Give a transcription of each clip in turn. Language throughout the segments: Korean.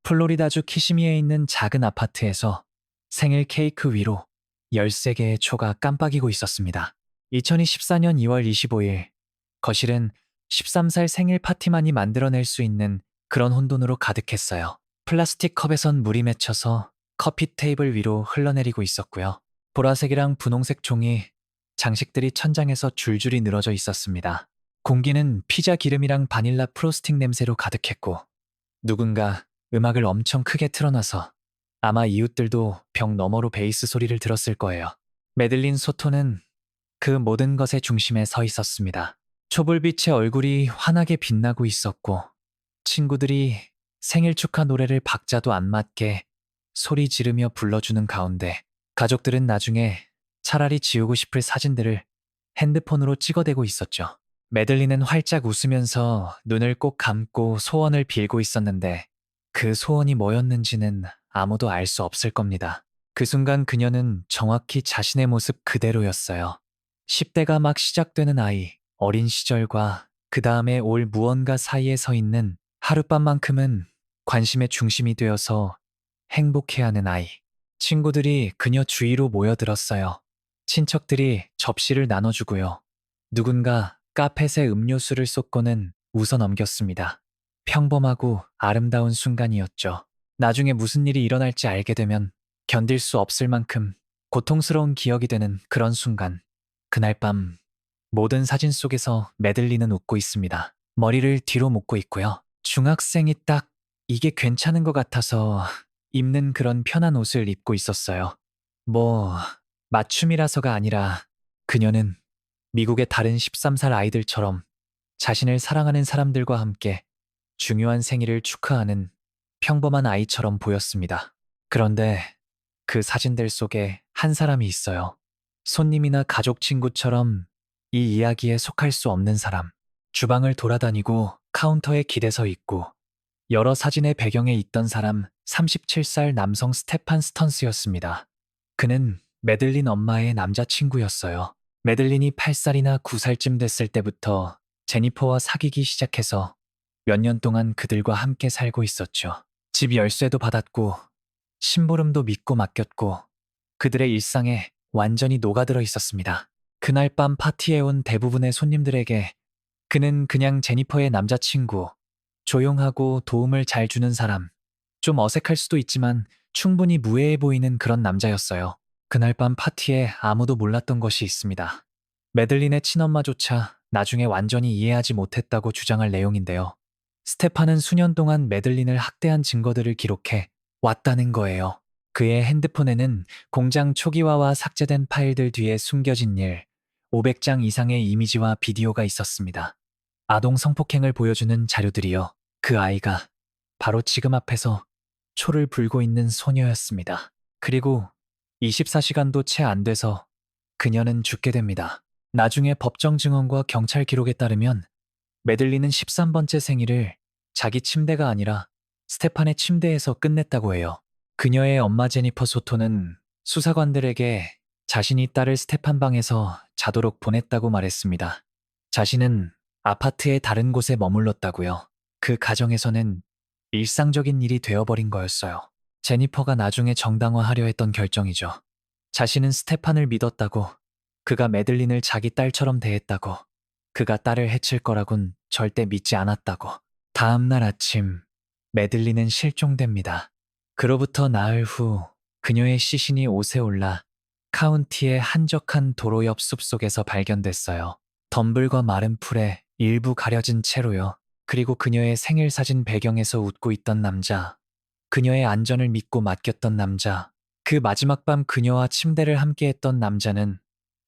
플로리다주 키시미에 있는 작은 아파트에서 생일 케이크 위로 13개의 초가 깜빡이고 있었습니다. 2024년 2월 25일, 거실은 13살 생일 파티만이 만들어낼 수 있는 그런 혼돈으로 가득했어요. 플라스틱 컵에선 물이 맺혀서 커피 테이블 위로 흘러내리고 있었고요. 보라색이랑 분홍색 종이, 장식들이 천장에서 줄줄이 늘어져 있었습니다. 공기는 피자 기름이랑 바닐라 프로스팅 냄새로 가득했고, 누군가 음악을 엄청 크게 틀어놔서 아마 이웃들도 벽 너머로 베이스 소리를 들었을 거예요. 메들린 소토는 그 모든 것의 중심에 서 있었습니다. 촛불빛의 얼굴이 환하게 빛나고 있었고, 친구들이 생일 축하 노래를 박자도 안 맞게 소리 지르며 불러주는 가운데, 가족들은 나중에 차라리 지우고 싶을 사진들을 핸드폰으로 찍어대고 있었죠. 메들린은 활짝 웃으면서 눈을 꼭 감고 소원을 빌고 있었는데, 그 소원이 뭐였는지는 아무도 알 수 없을 겁니다. 그 순간 그녀는 정확히 자신의 모습 그대로였어요. 10대가 막 시작되는 아이, 어린 시절과 그 다음에 올 무언가 사이에 서 있는 하룻밤만큼은 관심의 중심이 되어서 행복해하는 아이. 친구들이 그녀 주위로 모여들었어요. 친척들이 접시를 나눠주고요. 누군가 카펫에 음료수를 쏟고는 웃어 넘겼습니다. 평범하고 아름다운 순간이었죠. 나중에 무슨 일이 일어날지 알게 되면 견딜 수 없을 만큼 고통스러운 기억이 되는 그런 순간. 그날 밤 모든 사진 속에서 메들린은 웃고 있습니다. 머리를 뒤로 묶고 있고요. 중학생이 딱 이게 괜찮은 것 같아서 입는 그런 편한 옷을 입고 있었어요. 뭐 맞춤이라서가 아니라 그녀는 미국의 다른 13살 아이들처럼 자신을 사랑하는 사람들과 함께 중요한 생일을 축하하는 평범한 아이처럼 보였습니다. 그런데 그 사진들 속에 한 사람이 있어요. 손님이나 가족 친구처럼 이 이야기에 속할 수 없는 사람. 주방을 돌아다니고 카운터에 기대서 있고 여러 사진의 배경에 있던 사람 37살 남성 스테판 스턴스였습니다. 그는 메들린 엄마의 남자친구였어요. 메들린이 8살이나 9살쯤 됐을 때부터 제니퍼와 사귀기 시작해서 몇 년 동안 그들과 함께 살고 있었죠. 집 열쇠도 받았고 심부름도 믿고 맡겼고 그들의 일상에 완전히 녹아들어 있었습니다. 그날 밤 파티에 온 대부분의 손님들에게 그는 그냥 제니퍼의 남자친구, 조용하고 도움을 잘 주는 사람, 좀 어색할 수도 있지만 충분히 무해해 보이는 그런 남자였어요. 그날 밤 파티에 아무도 몰랐던 것이 있습니다. 메들린의 친엄마조차 나중에 완전히 이해하지 못했다고 주장할 내용인데요. 스테판은 수년 동안 메들린을 학대한 증거들을 기록해 왔다는 거예요. 그의 핸드폰에는 공장 초기화와 삭제된 파일들 뒤에 숨겨진 일, 500장 이상의 이미지와 비디오가 있었습니다. 아동 성폭행을 보여주는 자료들이요. 그 아이가 바로 지금 앞에서 초를 불고 있는 소녀였습니다. 그리고 24시간도 채 안 돼서 그녀는 죽게 됩니다. 나중에 법정 증언과 경찰 기록에 따르면 메들린은 13번째 생일을 자기 침대가 아니라 스테판의 침대에서 끝냈다고 해요. 그녀의 엄마 제니퍼 소토는 수사관들에게 자신이 딸을 스테판 방에서 자도록 보냈다고 말했습니다. 자신은 아파트의 다른 곳에 머물렀다고요. 그 가정에서는 일상적인 일이 되어버린 거였어요. 제니퍼가 나중에 정당화하려 했던 결정이죠. 자신은 스테판을 믿었다고, 그가 메들린을 자기 딸처럼 대했다고, 그가 딸을 해칠 거라곤 절대 믿지 않았다고. 다음 날 아침, 메들린은 실종됩니다. 그로부터 나흘 후 그녀의 시신이 옷에 올라 카운티의 한적한 도로 옆 숲속에서 발견됐어요. 덤불과 마른 풀에 일부 가려진 채로요. 그리고 그녀의 생일 사진 배경에서 웃고 있던 남자, 그녀의 안전을 믿고 맡겼던 남자, 그 마지막 밤 그녀와 침대를 함께했던 남자는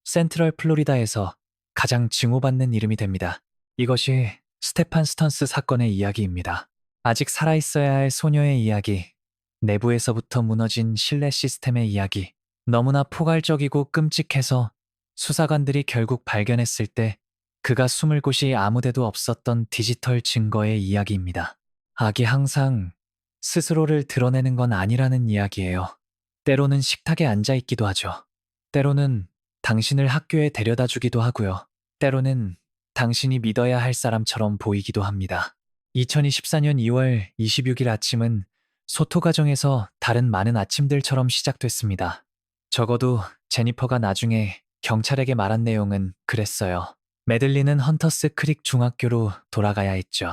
센트럴 플로리다에서 가장 증오받는 이름이 됩니다. 이것이 스테판 스턴스 사건의 이야기입니다. 아직 살아있어야 할 소녀의 이야기, 내부에서부터 무너진 신뢰 시스템의 이야기, 너무나 포괄적이고 끔찍해서 수사관들이 결국 발견했을 때 그가 숨을 곳이 아무데도 없었던 디지털 증거의 이야기입니다. 악이 항상 스스로를 드러내는 건 아니라는 이야기예요. 때로는 식탁에 앉아 있기도 하죠. 때로는 당신을 학교에 데려다 주기도 하고요. 때로는 당신이 믿어야 할 사람처럼 보이기도 합니다. 2024년 2월 26일 아침은 소토 가정에서 다른 많은 아침들처럼 시작됐습니다. 적어도 제니퍼가 나중에 경찰에게 말한 내용은 그랬어요. 메들린은 헌터스 크릭 중학교로 돌아가야 했죠.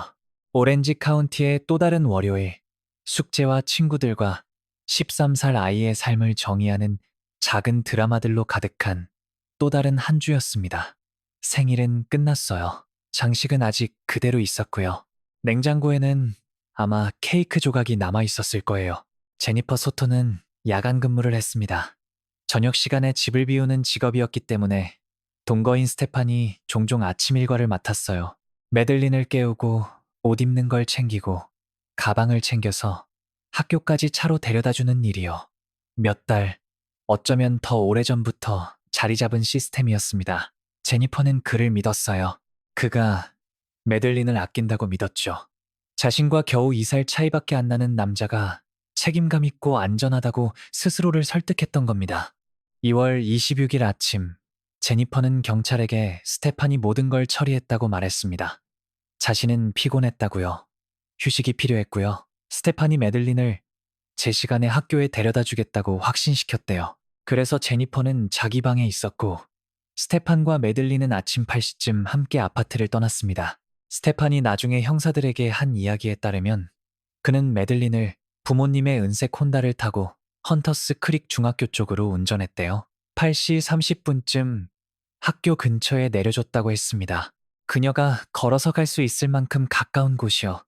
오렌지 카운티의 또 다른 월요일, 숙제와 친구들과 13살 아이의 삶을 정의하는 작은 드라마들로 가득한 또 다른 한 주였습니다. 생일은 끝났어요. 장식은 아직 그대로 있었고요. 냉장고에는 아마 케이크 조각이 남아 있었을 거예요. 제니퍼 소토는 야간 근무를 했습니다. 저녁 시간에 집을 비우는 직업이었기 때문에 동거인 스테판이 종종 아침 일과를 맡았어요. 메들린을 깨우고 옷 입는 걸 챙기고 가방을 챙겨서 학교까지 차로 데려다 주는 일이요. 몇 달, 어쩌면 더 오래전부터 자리 잡은 시스템이었습니다. 제니퍼는 그를 믿었어요. 그가 메들린을 아낀다고 믿었죠. 자신과 겨우 2살 차이밖에 안 나는 남자가 책임감 있고 안전하다고 스스로를 설득했던 겁니다. 2월 26일 아침, 제니퍼는 경찰에게 스테판이 모든 걸 처리했다고 말했습니다. 자신은 피곤했다고요. 휴식이 필요했고요. 스테판이 메들린을 제 시간에 학교에 데려다 주겠다고 확신시켰대요. 그래서 제니퍼는 자기 방에 있었고 스테판과 메들린은 아침 8시쯤 함께 아파트를 떠났습니다. 스테판이 나중에 형사들에게 한 이야기에 따르면 그는 메들린을 부모님의 은색 혼다를 타고 헌터스 크릭 중학교 쪽으로 운전했대요. 8시 30분쯤 학교 근처에 내려줬다고 했습니다. 그녀가 걸어서 갈 수 있을 만큼 가까운 곳이요.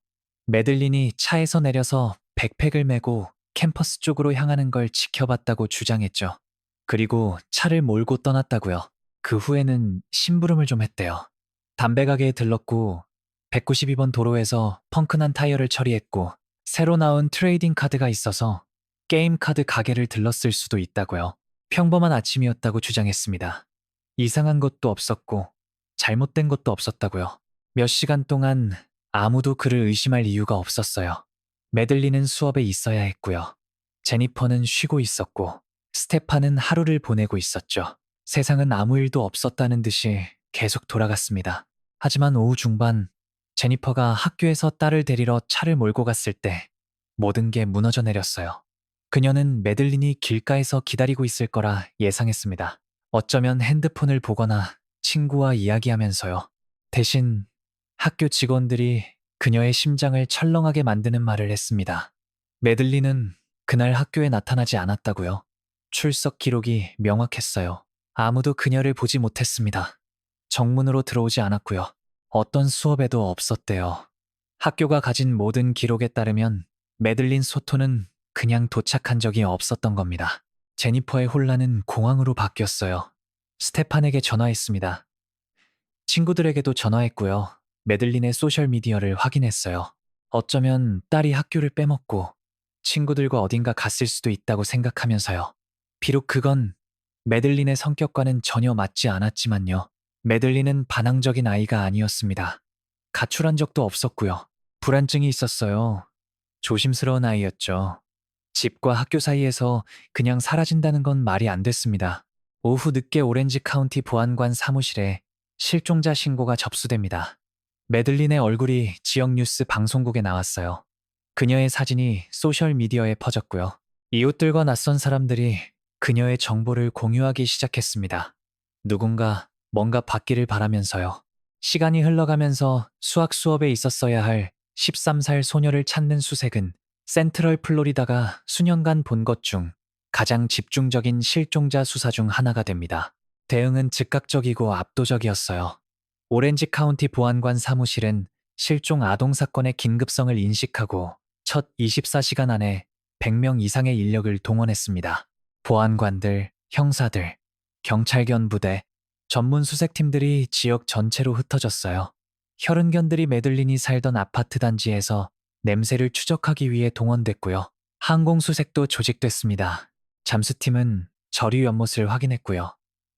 메들린이 차에서 내려서 백팩을 메고 캠퍼스 쪽으로 향하는 걸 지켜봤다고 주장했죠. 그리고 차를 몰고 떠났다고요. 그 후에는 심부름을 좀 했대요. 담배 가게에 들렀고 192번 도로에서 펑크난 타이어를 처리했고 새로 나온 트레이딩 카드가 있어서 게임 카드 가게를 들렀을 수도 있다고요. 평범한 아침이었다고 주장했습니다. 이상한 것도 없었고 잘못된 것도 없었다고요. 몇 시간 동안 아무도 그를 의심할 이유가 없었어요. 메들린은 수업에 있어야 했고요. 제니퍼는 쉬고 있었고 스테판은 하루를 보내고 있었죠. 세상은 아무 일도 없었다는 듯이 계속 돌아갔습니다. 하지만 오후 중반 제니퍼가 학교에서 딸을 데리러 차를 몰고 갔을 때 모든 게 무너져 내렸어요. 그녀는 메들린이 길가에서 기다리고 있을 거라 예상했습니다. 어쩌면 핸드폰을 보거나 친구와 이야기하면서요. 대신 학교 직원들이 그녀의 심장을 철렁하게 만드는 말을 했습니다. 메들린은 그날 학교에 나타나지 않았다고요. 출석 기록이 명확했어요. 아무도 그녀를 보지 못했습니다. 정문으로 들어오지 않았고요. 어떤 수업에도 없었대요. 학교가 가진 모든 기록에 따르면 메들린 소토는 그냥 도착한 적이 없었던 겁니다. 제니퍼의 혼란은 공황으로 바뀌었어요. 스테판에게 전화했습니다. 친구들에게도 전화했고요. 메들린의 소셜미디어를 확인했어요. 어쩌면 딸이 학교를 빼먹고 친구들과 어딘가 갔을 수도 있다고 생각하면서요. 비록 그건 메들린의 성격과는 전혀 맞지 않았지만요. 메들린은 반항적인 아이가 아니었습니다. 가출한 적도 없었고요. 불안증이 있었어요. 조심스러운 아이였죠. 집과 학교 사이에서 그냥 사라진다는 건 말이 안 됐습니다. 오후 늦게 오렌지 카운티 보안관 사무실에 실종자 신고가 접수됩니다. 메들린의 얼굴이 지역 뉴스 방송국에 나왔어요. 그녀의 사진이 소셜미디어에 퍼졌고요. 이웃들과 낯선 사람들이 그녀의 정보를 공유하기 시작했습니다. 누군가 뭔가 받기를 바라면서요. 시간이 흘러가면서 수학 수업에 있었어야 할 13살 소녀를 찾는 수색은 센트럴 플로리다가 수년간 본 것 중 가장 집중적인 실종자 수사 중 하나가 됩니다. 대응은 즉각적이고 압도적이었어요. 오렌지 카운티 보안관 사무실은 실종 아동 사건의 긴급성을 인식하고 첫 24시간 안에 100명 이상의 인력을 동원했습니다. 보안관들, 형사들, 경찰견 부대, 전문 수색팀들이 지역 전체로 흩어졌어요. 혈흔견들이 메들린이 살던 아파트 단지에서 냄새를 추적하기 위해 동원됐고요. 항공수색도 조직됐습니다. 잠수팀은 저류 연못을 확인했고요.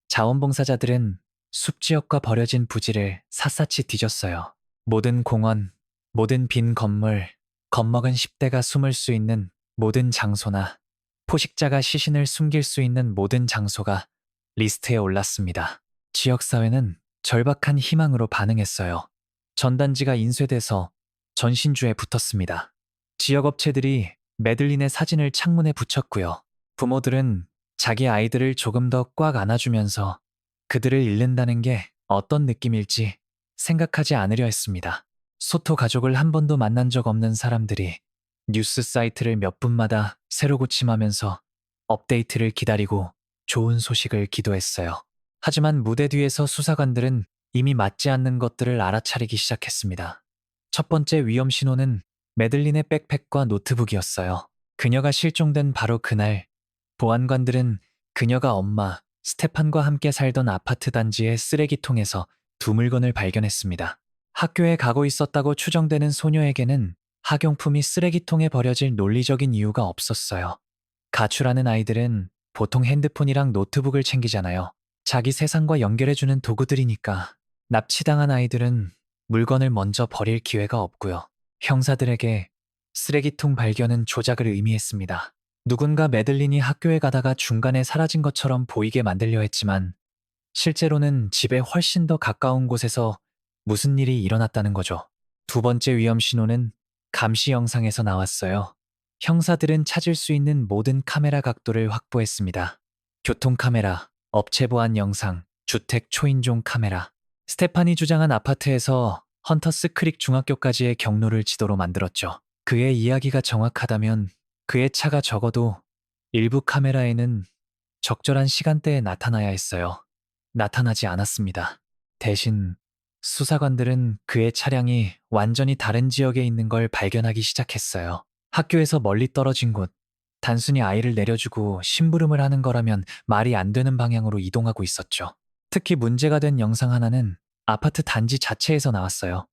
자원봉사자들은 숲지역과 버려진 부지를 샅샅이 뒤졌어요. 모든 공원, 모든 빈 건물, 겁먹은 10대가 숨을 수 있는 모든 장소나 포식자가 시신을 숨길 수 있는 모든 장소가 리스트에 올랐습니다. 지역사회는 절박한 희망으로 반응했어요. 전단지가 인쇄돼서 전신주에 붙었습니다. 지역 업체들이 메들린의 사진을 창문에 붙였고요. 부모들은 자기 아이들을 조금 더 꽉 안아주면서 그들을 잃는다는 게 어떤 느낌일지 생각하지 않으려 했습니다. 소토 가족을 한 번도 만난 적 없는 사람들이 뉴스 사이트를 몇 분마다 새로 고침하면서 업데이트를 기다리고 좋은 소식을 기도했어요. 하지만 무대 뒤에서 수사관들은 이미 맞지 않는 것들을 알아차리기 시작했습니다. 첫 번째 위험 신호는 메들린의 백팩과 노트북이었어요. 그녀가 실종된 바로 그날, 보안관들은 그녀가 엄마 스테판과 함께 살던 아파트 단지의 쓰레기통에서 두 물건을 발견했습니다. 학교에 가고 있었다고 추정되는 소녀에게는 학용품이 쓰레기통에 버려질 논리적인 이유가 없었어요. 가출하는 아이들은 보통 핸드폰이랑 노트북을 챙기잖아요. 자기 세상과 연결해주는 도구들이니까. 납치당한 아이들은 물건을 먼저 버릴 기회가 없고요. 형사들에게 쓰레기통 발견은 조작을 의미했습니다. 누군가 메들린이 학교에 가다가 중간에 사라진 것처럼 보이게 만들려 했지만 실제로는 집에 훨씬 더 가까운 곳에서 무슨 일이 일어났다는 거죠. 두 번째 위험 신호는 감시 영상에서 나왔어요. 형사들은 찾을 수 있는 모든 카메라 각도를 확보했습니다. 교통 카메라, 업체 보안 영상, 주택 초인종 카메라. 스테판이 주장한 아파트에서 헌터스 크릭 중학교까지의 경로를 지도로 만들었죠. 그의 이야기가 정확하다면 그의 차가 적어도 일부 카메라에는 적절한 시간대에 나타나야 했어요. 나타나지 않았습니다. 대신 수사관들은 그의 차량이 완전히 다른 지역에 있는 걸 발견하기 시작했어요. 학교에서 멀리 떨어진 곳, 단순히 아이를 내려주고 심부름을 하는 거라면 말이 안 되는 방향으로 이동하고 있었죠. 특히 문제가 된 영상 하나는 아파트 단지 자체에서 나왔어요.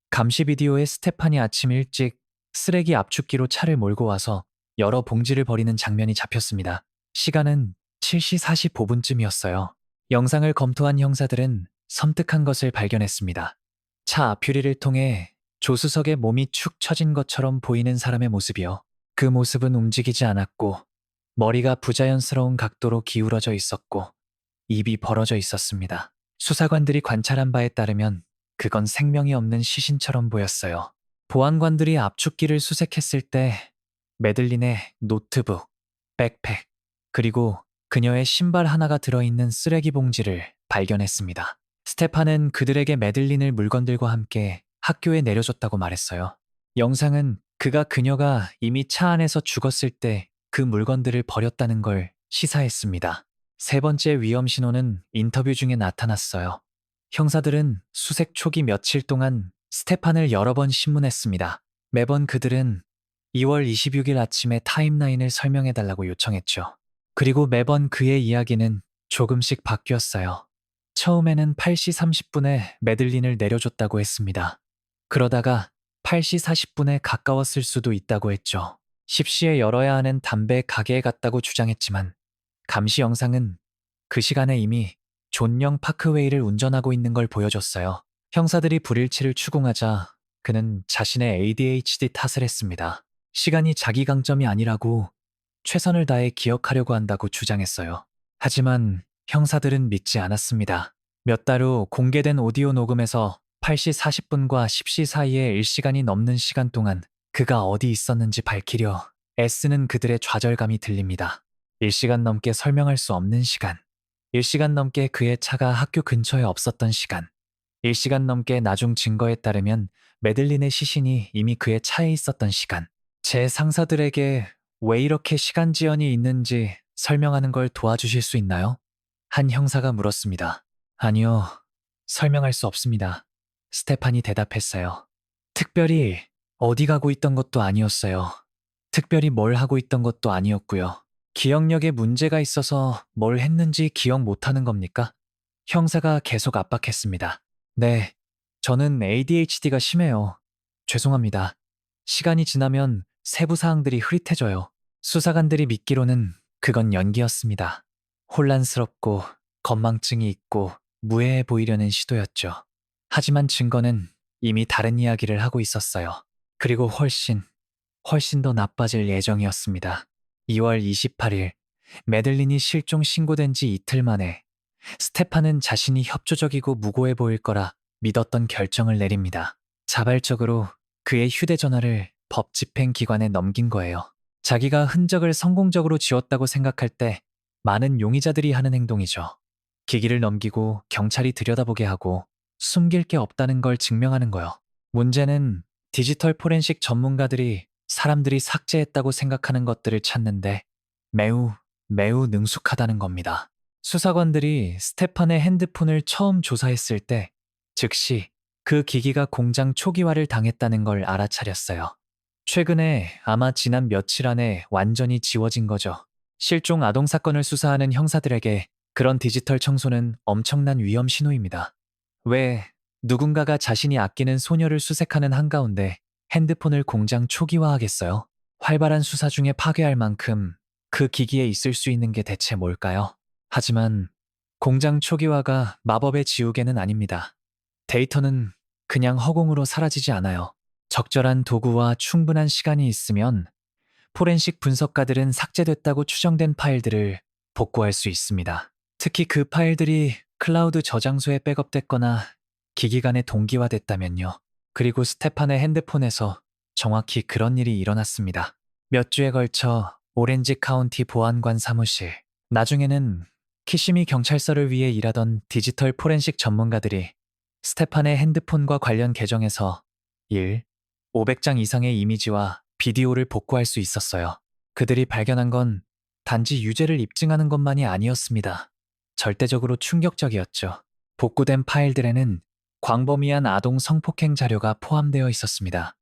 감시 비디오에 스테판이 아침 일찍 쓰레기 압축기로 차를 몰고 와서 여러 봉지를 버리는 장면이 잡혔습니다. 시간은 7시 45분쯤이었어요. 영상을 검토한 형사들은 섬뜩한 것을 발견했습니다. 차 앞유리를 통해 조수석의 몸이 축 처진 것처럼 보이는 사람의 모습이요. 그 모습은 움직이지 않았고 머리가 부자연스러운 각도로 기울어져 있었고 입이 벌어져 있었습니다. 수사관들이 관찰한 바에 따르면 그건 생명이 없는 시신처럼 보였어요. 보안관들이 압축기를 수색했을 때 메들린의 노트북, 백팩, 그리고 그녀의 신발 하나가 들어있는 쓰레기 봉지를 발견했습니다. 스테판은 그들에게 메들린을 물건들과 함께 학교에 내려줬다고 말했어요. 영상은 그녀가 이미 차 안에서 죽었을 때 그 물건들을 버렸다는 걸 시사했습니다. 세 번째 위험 신호는 인터뷰 중에 나타났어요. 형사들은 수색 초기 며칠 동안 스테판을 여러 번 신문했습니다. 매번 그들은 2월 26일 아침에 타임라인을 설명해달라고 요청했죠. 그리고 매번 그의 이야기는 조금씩 바뀌었어요. 처음에는 8시 30분에 메들린을 내려줬다고 했습니다. 그러다가 8시 40분에 가까웠을 수도 있다고 했죠. 10시에 열어야 하는 담배 가게에 갔다고 주장했지만 감시 영상은 그 시간에 이미 존영 파크웨이를 운전하고 있는 걸 보여줬어요. 형사들이 불일치를 추궁하자 그는 자신의 ADHD 탓을 했습니다. 시간이 자기 강점이 아니라고 최선을 다해 기억하려고 한다고 주장했어요. 하지만 형사들은 믿지 않았습니다. 몇 달 후 공개된 오디오 녹음에서 8시 40분과 10시 사이에 1시간이 넘는 시간 동안 그가 어디 있었는지 밝히려 애쓰는 그들의 좌절감이 들립니다. 1시간 넘게 설명할 수 없는 시간. 1시간 넘게 그의 차가 학교 근처에 없었던 시간. 1시간 넘게 나중 증거에 따르면 메들린의 시신이 이미 그의 차에 있었던 시간. 제 상사들에게 왜 이렇게 시간 지연이 있는지 설명하는 걸 도와주실 수 있나요? 한 형사가 물었습니다. 아니요, 설명할 수 없습니다. 스테판이 대답했어요. 특별히 어디 가고 있던 것도 아니었어요. 특별히 뭘 하고 있던 것도 아니었고요. 기억력에 문제가 있어서 뭘 했는지 기억 못하는 겁니까? 형사가 계속 압박했습니다. 네, 저는 ADHD가 심해요. 죄송합니다. 시간이 지나면 세부 사항들이 흐릿해져요. 수사관들이 믿기로는 그건 연기였습니다. 혼란스럽고 건망증이 있고 무해해 보이려는 시도였죠. 하지만 증거는 이미 다른 이야기를 하고 있었어요. 그리고 훨씬 더 나빠질 예정이었습니다. 2월 28일, 메들린이 실종 신고된 지 이틀 만에 스테판은 자신이 협조적이고 무고해 보일 거라 믿었던 결정을 내립니다. 자발적으로 그의 휴대전화를 법 집행기관에 넘긴 거예요. 자기가 흔적을 성공적으로 지웠다고 생각할 때 많은 용의자들이 하는 행동이죠. 기기를 넘기고 경찰이 들여다보게 하고 숨길 게 없다는 걸 증명하는 거요. 문제는 디지털 포렌식 전문가들이 사람들이 삭제했다고 생각하는 것들을 찾는데 매우 능숙하다는 겁니다. 수사관들이 스테판의 핸드폰을 처음 조사했을 때 즉시 그 기기가 공장 초기화를 당했다는 걸 알아차렸어요. 최근에 아마 지난 며칠 안에 완전히 지워진 거죠. 실종 아동 사건을 수사하는 형사들에게 그런 디지털 청소는 엄청난 위험 신호입니다. 왜 누군가가 자신이 아끼는 소녀를 수색하는 한가운데 핸드폰을 공장 초기화하겠어요? 활발한 수사 중에 파괴할 만큼 그 기기에 있을 수 있는 게 대체 뭘까요? 하지만 공장 초기화가 마법의 지우개는 아닙니다. 데이터는 그냥 허공으로 사라지지 않아요. 적절한 도구와 충분한 시간이 있으면 포렌식 분석가들은 삭제됐다고 추정된 파일들을 복구할 수 있습니다. 특히 그 파일들이 클라우드 저장소에 백업됐거나 기기 간에 동기화됐다면요. 그리고 스테판의 핸드폰에서 정확히 그런 일이 일어났습니다. 몇 주에 걸쳐 오렌지 카운티 보안관 사무실, 나중에는 키시미 경찰서를 위해 일하던 디지털 포렌식 전문가들이 스테판의 핸드폰과 관련 계정에서 500장 이상의 이미지와 비디오를 복구할 수 있었어요. 그들이 발견한 건 단지 유죄를 입증하는 것만이 아니었습니다. 절대적으로 충격적이었죠. 복구된 파일들에는 광범위한 아동 성폭행 자료가 포함되어 있었습니다.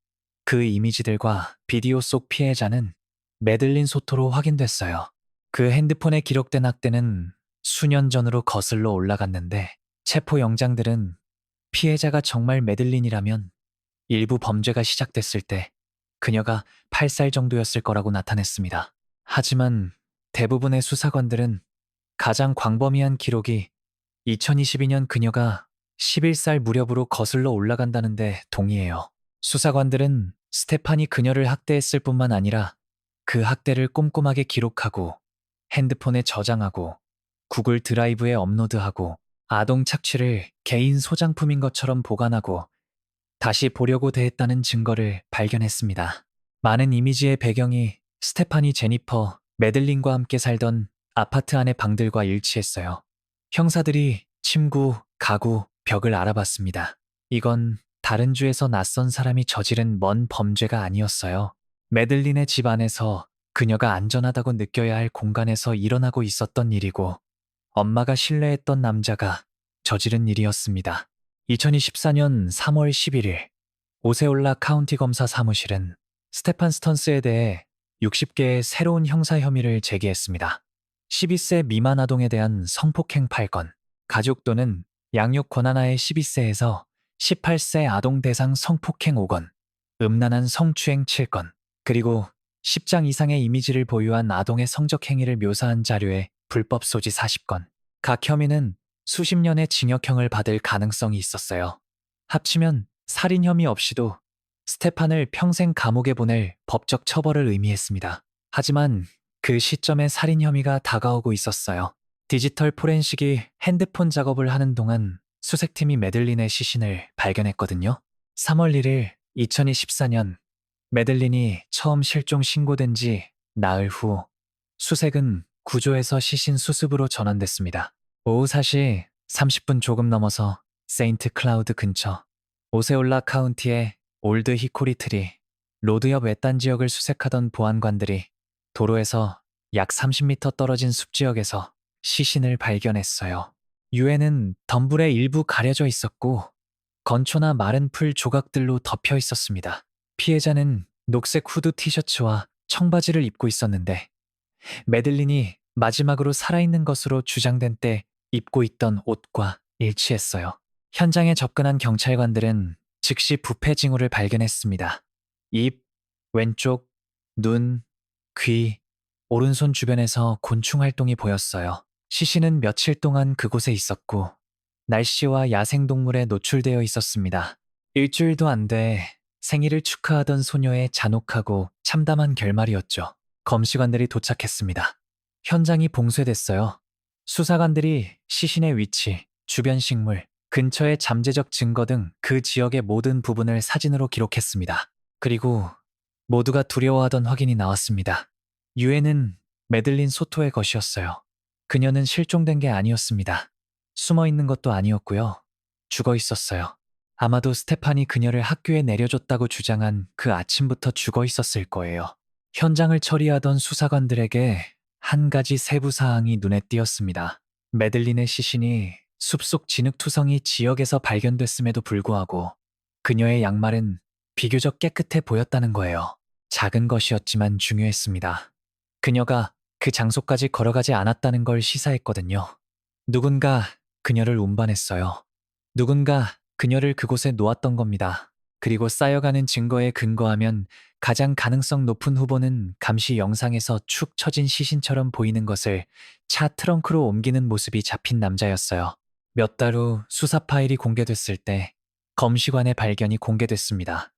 그 이미지들과 비디오 속 피해자는 매들린 소토로 확인됐어요. 그 핸드폰에 기록된 학대는 수년 전으로 거슬러 올라갔는데 체포 영장들은 피해자가 정말 매들린이라면 일부 범죄가 시작됐을 때 그녀가 8살 정도였을 거라고 나타냈습니다. 하지만 대부분의 수사관들은 가장 광범위한 기록이 2022년 그녀가 11살 무렵으로 거슬러 올라간다는데 동의해요. 수사관들은 스테판이 그녀를 학대했을 뿐만 아니라 그 학대를 꼼꼼하게 기록하고 핸드폰에 저장하고 구글 드라이브에 업로드하고 아동 착취를 개인 소장품인 것처럼 보관하고 다시 보려고 대했다는 증거를 발견했습니다. 많은 이미지의 배경이 스테파니 제니퍼 매들린과 함께 살던 아파트 안의 방들과 일치했어요. 형사들이 침구, 가구, 벽을 알아봤습니다. 이건 다른 주에서 낯선 사람이 저지른 먼 범죄가 아니었어요. 매들린의 집 안에서 그녀가 안전하다고 느껴야 할 공간에서 일어나고 있었던 일이고 엄마가 신뢰했던 남자가 저지른 일이었습니다. 2024년 3월 11일 오세올라 카운티 검사 사무실은 스테판 스턴스에 대해 60개의 새로운 형사 혐의를 제기했습니다. 12세 미만 아동에 대한 성폭행 8건, 가족 또는 양육 권한하에 12세에서 18세 아동 대상 성폭행 5건, 음란한 성추행 7건, 그리고 10장 이상의 이미지를 보유한 아동의 성적 행위를 묘사한 자료의 불법 소지 40건. 각 혐의는 수십 년의 징역형을 받을 가능성이 있었어요. 합치면 살인 혐의 없이도 스테판을 평생 감옥에 보낼 법적 처벌을 의미했습니다. 하지만 그 시점에 살인 혐의가 다가오고 있었어요. 디지털 포렌식이 핸드폰 작업을 하는 동안 수색팀이 매들린의 시신을 발견했거든요. 3월 1일 2024년 매들린이 처음 실종 신고된 지 나흘 후 수색은 구조에서 시신 수습으로 전환됐습니다. 오후 4시 30분 조금 넘어서 세인트 클라우드 근처 오세올라 카운티의 올드 히코리 트리 로드옆 외딴 지역을 수색하던 보안관들이 도로에서 약 30m 떨어진 숲지역에서 시신을 발견했어요. 유해는 덤불의 일부 가려져 있었고 건초나 마른 풀 조각들로 덮여 있었습니다. 피해자는 녹색 후드 티셔츠와 청바지를 입고 있었는데 매들린이 마지막으로 살아있는 것으로 주장된 때 입고 있던 옷과 일치했어요. 현장에 접근한 경찰관들은 즉시 부패 징후를 발견했습니다. 입, 왼쪽, 눈, 귀, 오른손 주변에서 곤충 활동이 보였어요. 시신은 며칠 동안 그곳에 있었고 날씨와 야생동물에 노출되어 있었습니다. 일주일도 안 돼 생일을 축하하던 소녀의 잔혹하고 참담한 결말이었죠. 검시관들이 도착했습니다. 현장이 봉쇄됐어요. 수사관들이 시신의 위치, 주변 식물, 근처의 잠재적 증거 등 그 지역의 모든 부분을 사진으로 기록했습니다. 그리고 모두가 두려워하던 확인이 나왔습니다. 유해는 메들린 소토의 것이었어요. 그녀는 실종된 게 아니었습니다. 숨어 있는 것도 아니었고요. 죽어 있었어요. 아마도 스테판이 그녀를 학교에 내려줬다고 주장한 그 아침부터 죽어 있었을 거예요. 현장을 처리하던 수사관들에게 한 가지 세부 사항이 눈에 띄었습니다. 메들린의 시신이 숲속 진흙투성이 지역에서 발견됐음에도 불구하고 그녀의 양말은 비교적 깨끗해 보였다는 거예요. 작은 것이었지만 중요했습니다. 그녀가 그 장소까지 걸어가지 않았다는 걸 시사했거든요. 누군가 그녀를 운반했어요. 누군가 그녀를 그곳에 놓았던 겁니다. 그리고 쌓여가는 증거에 근거하면 가장 가능성 높은 후보는 감시 영상에서 축 처진 시신처럼 보이는 것을 차 트렁크로 옮기는 모습이 잡힌 남자였어요. 몇 달 후 수사 파일이 공개됐을 때 검시관의 발견이 공개됐습니다.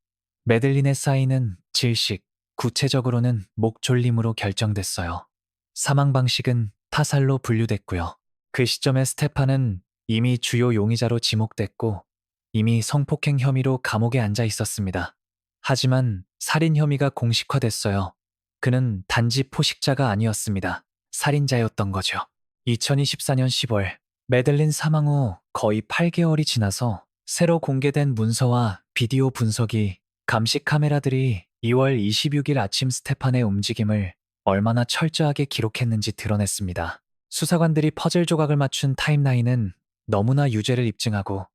메들린의 사인은 질식, 구체적으로는 목 졸림으로 결정됐어요. 사망 방식은 타살로 분류됐고요. 그 시점에 스테판은 이미 주요 용의자로 지목됐고 이미 성폭행 혐의로 감옥에 앉아 있었습니다. 하지만 살인 혐의가 공식화됐어요. 그는 단지 포식자가 아니었습니다. 살인자였던 거죠. 2024년 10월 메들린 사망 후 거의 8개월이 지나서 새로 공개된 문서와 비디오 분석이 감시 카메라들이 2월 26일 아침 스테판의 움직임을 얼마나 철저하게 기록했는지 드러냈습니다. 수사관들이 퍼즐 조각을 맞춘 타임라인은 너무나 유죄를 입증하고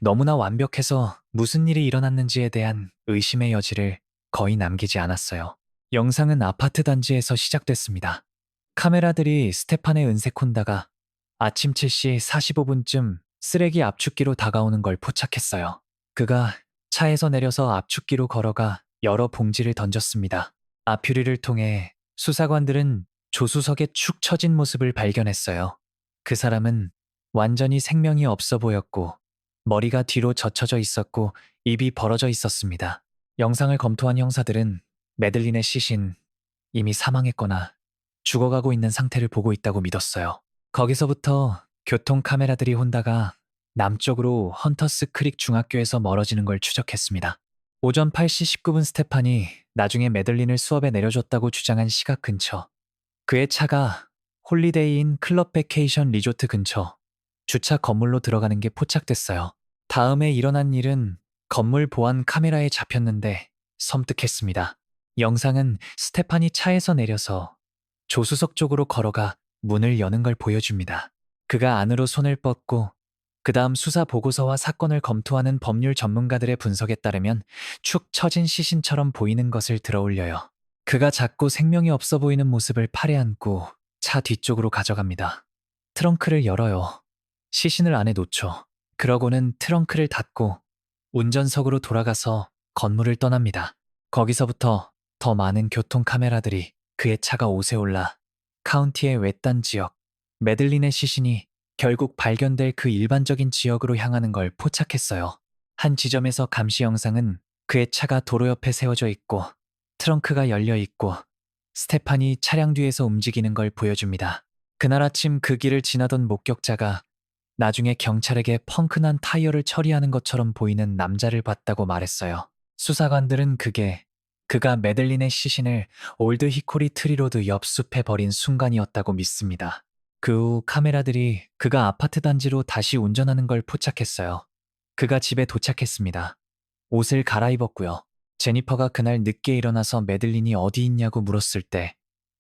너무나 완벽해서 무슨 일이 일어났는지에 대한 의심의 여지를 거의 남기지 않았어요. 영상은 아파트 단지에서 시작됐습니다. 카메라들이 스테판의 은색 혼다가 아침 7시 45분쯤 쓰레기 압축기로 다가오는 걸 포착했어요. 그가 차에서 내려서 압축기로 걸어가 여러 봉지를 던졌습니다. 아퓨리를 통해 수사관들은 조수석에 축 처진 모습을 발견했어요. 그 사람은 완전히 생명이 없어 보였고 머리가 뒤로 젖혀져 있었고 입이 벌어져 있었습니다. 영상을 검토한 형사들은 메들린의 시신 이미 사망했거나 죽어가고 있는 상태를 보고 있다고 믿었어요. 거기서부터 교통 카메라들이 혼다가 남쪽으로 헌터스 크릭 중학교에서 멀어지는 걸 추적했습니다. 오전 8시 19분 스테판이 나중에 메들린을 수업에 내려줬다고 주장한 시각 근처. 그의 차가 홀리데이인 클럽 베케이션 리조트 근처 주차 건물로 들어가는 게 포착됐어요. 다음에 일어난 일은 건물 보안 카메라에 잡혔는데 섬뜩했습니다. 영상은 스테판이 차에서 내려서 조수석 쪽으로 걸어가 문을 여는 걸 보여줍니다. 그가 안으로 손을 뻗고 그 다음 수사 보고서와 사건을 검토하는 법률 전문가들의 분석에 따르면 축 처진 시신처럼 보이는 것을 들어올려요. 그가 작고 생명이 없어 보이는 모습을 팔에 안고 차 뒤쪽으로 가져갑니다. 트렁크를 열어요. 시신을 안에 놓죠. 그러고는 트렁크를 닫고 운전석으로 돌아가서 건물을 떠납니다. 거기서부터 더 많은 교통 카메라들이 그의 차가 옷에 올라 카운티의 외딴 지역, 메들린의 시신이 결국 발견될 그 일반적인 지역으로 향하는 걸 포착했어요. 한 지점에서 감시 영상은 그의 차가 도로 옆에 세워져 있고 트렁크가 열려 있고 스테판이 차량 뒤에서 움직이는 걸 보여줍니다. 그날 아침 그 길을 지나던 목격자가 나중에 경찰에게 펑크난 타이어를 처리하는 것처럼 보이는 남자를 봤다고 말했어요. 수사관들은 그가 메들린의 시신을 올드 히코리 트리로드 옆 숲에 버린 순간이었다고 믿습니다. 그 후 카메라들이 그가 아파트 단지로 다시 운전하는 걸 포착했어요. 그가 집에 도착했습니다. 옷을 갈아입었고요. 제니퍼가 그날 늦게 일어나서 메들린이 어디 있냐고 물었을 때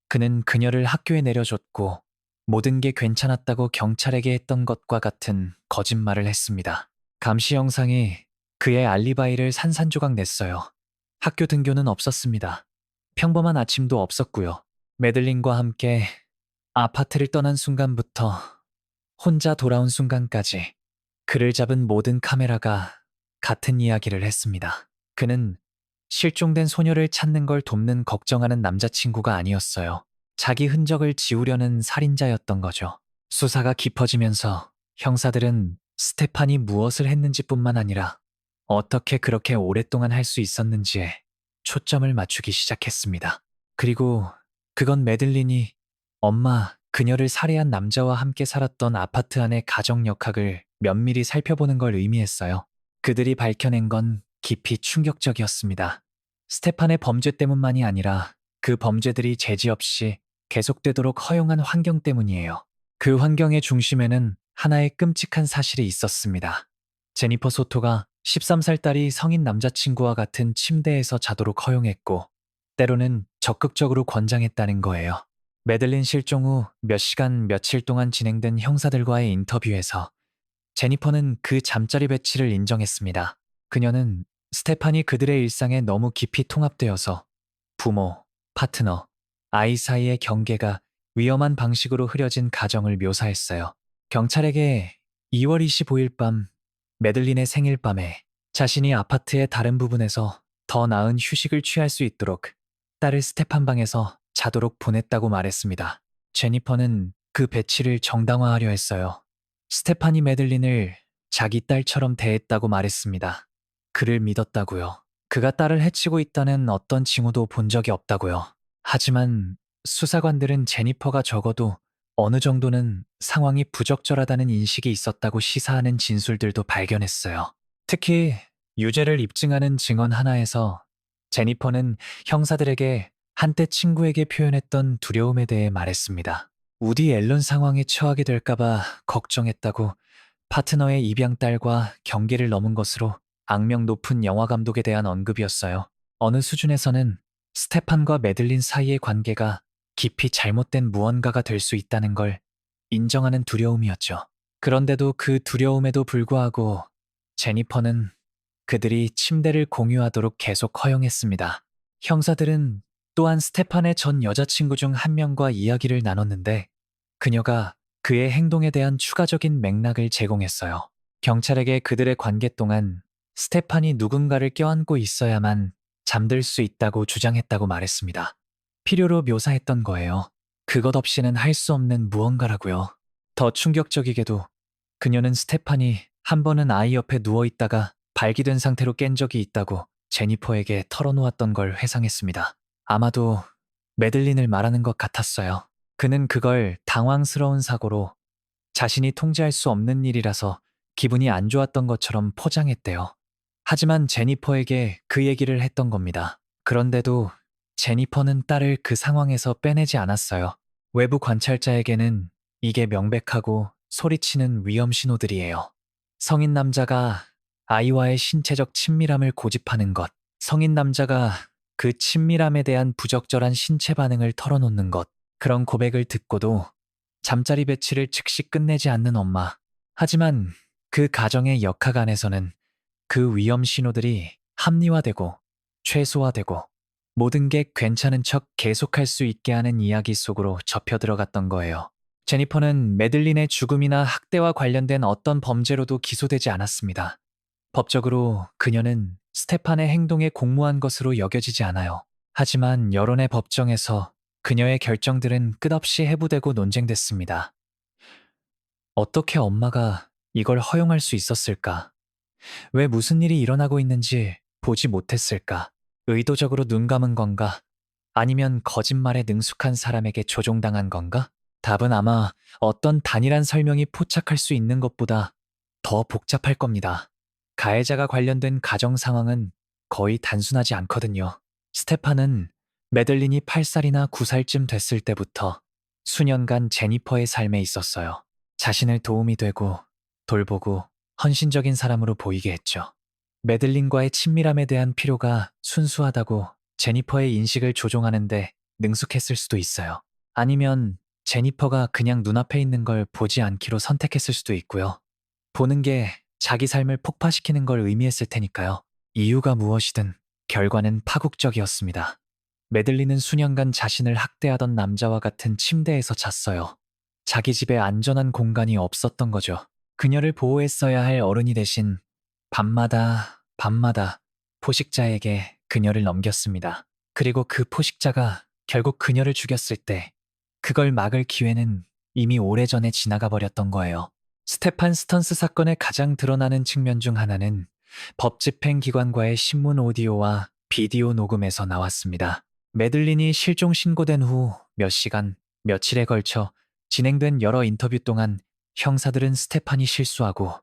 그는 그녀를 학교에 내려줬고 모든 게 괜찮았다고 경찰에게 했던 것과 같은 거짓말을 했습니다. 감시 영상이 그의 알리바이를 산산조각 냈어요. 학교 등교는 없었습니다. 평범한 아침도 없었고요. 메들린과 함께 아파트를 떠난 순간부터 혼자 돌아온 순간까지 그를 잡은 모든 카메라가 같은 이야기를 했습니다. 그는 실종된 소녀를 찾는 걸 돕는 걱정하는 남자친구가 아니었어요. 자기 흔적을 지우려는 살인자였던 거죠. 수사가 깊어지면서 형사들은 스테판이 무엇을 했는지뿐만 아니라 어떻게 그렇게 오랫동안 할 수 있었는지에 초점을 맞추기 시작했습니다. 그리고 그건 메들린이 엄마, 그녀를 살해한 남자와 함께 살았던 아파트 안의 가정 역학을 면밀히 살펴보는 걸 의미했어요. 그들이 밝혀낸 건 깊이 충격적이었습니다. 스테판의 범죄 때문만이 아니라 그 범죄들이 제지 없이 계속되도록 허용한 환경 때문이에요. 그 환경의 중심에는 하나의 끔찍한 사실이 있었습니다. 제니퍼 소토가 13살 딸이 성인 남자친구와 같은 침대에서 자도록 허용했고, 때로는 적극적으로 권장했다는 거예요. 매들린 실종 후 몇 시간, 며칠 동안 진행된 형사들과의 인터뷰에서 제니퍼는 그 잠자리 배치를 인정했습니다. 그녀는 스테판이 그들의 일상에 너무 깊이 통합되어서 부모, 파트너, 아이 사이의 경계가 위험한 방식으로 흐려진 가정을 묘사했어요. 경찰에게 2월 25일 밤 매들린의 생일 밤에 자신이 아파트의 다른 부분에서 더 나은 휴식을 취할 수 있도록 딸을 스테판 방에서 자도록 보냈다고 말했습니다. 제니퍼는 그 배치를 정당화하려 했어요. 스테파니 매들린을 자기 딸처럼 대했다고 말했습니다. 그를 믿었다고요. 그가 딸을 해치고 있다는 어떤 징후도 본 적이 없다고요. 하지만 수사관들은 제니퍼가 적어도 어느 정도는 상황이 부적절하다는 인식이 있었다고 시사하는 진술들도 발견했어요. 특히 유죄를 입증하는 증언 하나에서 제니퍼는 형사들에게 한때 친구에게 표현했던 두려움에 대해 말했습니다. 우디 앨런 상황에 처하게 될까봐 걱정했다고, 파트너의 입양 딸과 경계를 넘은 것으로 악명 높은 영화 감독에 대한 언급이었어요. 어느 수준에서는 스테판과 매들린 사이의 관계가 깊이 잘못된 무언가가 될 수 있다는 걸 인정하는 두려움이었죠. 그런데도 그 두려움에도 불구하고 제니퍼는 그들이 침대를 공유하도록 계속 허용했습니다. 형사들은 또한 스테판의 전 여자친구 중 한 명과 이야기를 나눴는데, 그녀가 그의 행동에 대한 추가적인 맥락을 제공했어요. 경찰에게 그들의 관계 동안 스테판이 누군가를 껴안고 있어야만 잠들 수 있다고 주장했다고 말했습니다. 필요로 묘사했던 거예요. 그것 없이는 할 수 없는 무언가라고요. 더 충격적이게도 그녀는 스테판이 한 번은 아이 옆에 누워 있다가 발기된 상태로 깬 적이 있다고 제니퍼에게 털어놓았던 걸 회상했습니다. 아마도 매들린을 말하는 것 같았어요. 그는 그걸 당황스러운 사고로, 자신이 통제할 수 없는 일이라서 기분이 안 좋았던 것처럼 포장했대요. 하지만 제니퍼에게 그 얘기를 했던 겁니다. 그런데도 제니퍼는 딸을 그 상황에서 빼내지 않았어요. 외부 관찰자에게는 이게 명백하고 소리치는 위험 신호들이에요. 성인 남자가 아이와의 신체적 친밀함을 고집하는 것, 성인 남자가 그 친밀함에 대한 부적절한 신체 반응을 털어놓는 것, 그런 고백을 듣고도 잠자리 배치를 즉시 끝내지 않는 엄마. 하지만 그 가정의 역학 안에서는 그 위험 신호들이 합리화되고 최소화되고 모든 게 괜찮은 척 계속할 수 있게 하는 이야기 속으로 접혀 들어갔던 거예요. 제니퍼는 매들린의 죽음이나 학대와 관련된 어떤 범죄로도 기소되지 않았습니다. 법적으로 그녀는 스테판의 행동에 공모한 것으로 여겨지지 않아요. 하지만 여론의 법정에서 그녀의 결정들은 끝없이 해부되고 논쟁됐습니다. 어떻게 엄마가 이걸 허용할 수 있었을까? 왜 무슨 일이 일어나고 있는지 보지 못했을까? 의도적으로 눈 감은 건가? 아니면 거짓말에 능숙한 사람에게 조종당한 건가? 답은 아마 어떤 단일한 설명이 포착할 수 있는 것보다 더 복잡할 겁니다. 가해자가 관련된 가정 상황은 거의 단순하지 않거든요. 스테판은 매들린이 8살이나 9살쯤 됐을 때부터 수년간 제니퍼의 삶에 있었어요. 자신을 도움이 되고 돌보고 헌신적인 사람으로 보이게 했죠. 매들린과의 친밀함에 대한 필요가 순수하다고 제니퍼의 인식을 조종하는데 능숙했을 수도 있어요. 아니면 제니퍼가 그냥 눈앞에 있는 걸 보지 않기로 선택했을 수도 있고요. 보는 게 자기 삶을 폭파시키는 걸 의미했을 테니까요. 이유가 무엇이든 결과는 파국적이었습니다. 매들리는 수년간 자신을 학대하던 남자와 같은 침대에서 잤어요. 자기 집에 안전한 공간이 없었던 거죠. 그녀를 보호했어야 할 어른이 대신 밤마다 포식자에게 그녀를 넘겼습니다. 그리고 그 포식자가 결국 그녀를 죽였을 때 그걸 막을 기회는 이미 오래전에 지나가 버렸던 거예요. 스테판 스턴스 사건의 가장 드러나는 측면 중 하나는 법 집행기관과의 신문 오디오와 비디오 녹음에서 나왔습니다. 매들린이 실종 신고된 후 몇 시간, 며칠에 걸쳐 진행된 여러 인터뷰 동안 형사들은 스테판이 실수하고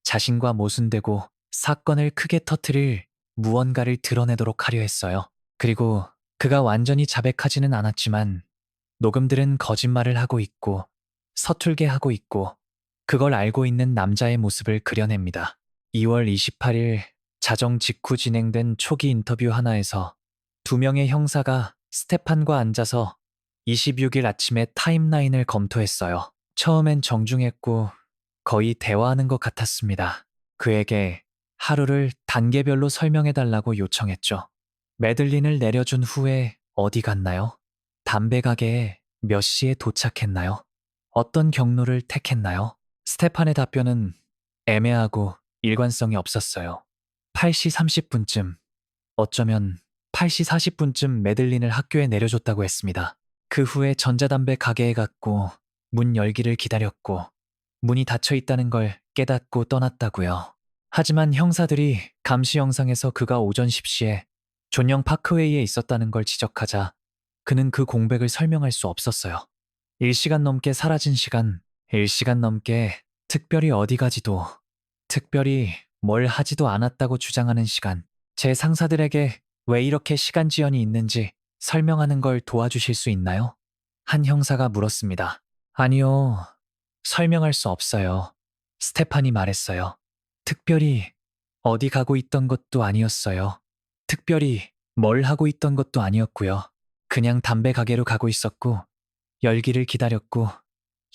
자신과 모순되고 사건을 크게 터뜨릴 무언가를 드러내도록 하려 했어요. 그리고 그가 완전히 자백하지는 않았지만 녹음들은 거짓말을 하고 있고 서툴게 하고 있고 그걸 알고 있는 남자의 모습을 그려냅니다. 2월 28일 자정 직후 진행된 초기 인터뷰 하나에서 두 명의 형사가 스테판과 앉아서 26일 아침에 타임라인을 검토했어요. 처음엔 정중했고 거의 대화하는 것 같았습니다. 그에게 하루를 단계별로 설명해달라고 요청했죠. 매들린을 내려준 후에 어디 갔나요? 담배 가게에 몇 시에 도착했나요? 어떤 경로를 택했나요? 스테판의 답변은 애매하고 일관성이 없었어요. 8시 30분쯤, 어쩌면 8시 40분쯤 매들린을 학교에 내려줬다고 했습니다. 그 후에 전자담배 가게에 갔고 문 열기를 기다렸고 문이 닫혀 있다는 걸 깨닫고 떠났다고요. 하지만 형사들이 감시 영상에서 그가 오전 10시에 존영 파크웨이에 있었다는 걸 지적하자 그는 그 공백을 설명할 수 없었어요. 1시간 넘게 사라진 시간, 1시간 넘게 특별히 어디 가지도, 특별히 뭘 하지도 않았다고 주장하는 시간, 제 상사들에게 왜 이렇게 시간 지연이 있는지 설명하는 걸 도와주실 수 있나요? 한 형사가 물었습니다. 아니요, 설명할 수 없어요. 스테판이 말했어요. 특별히 어디 가고 있던 것도 아니었어요. 특별히 뭘 하고 있던 것도 아니었고요. 그냥 담배 가게로 가고 있었고, 열기를 기다렸고,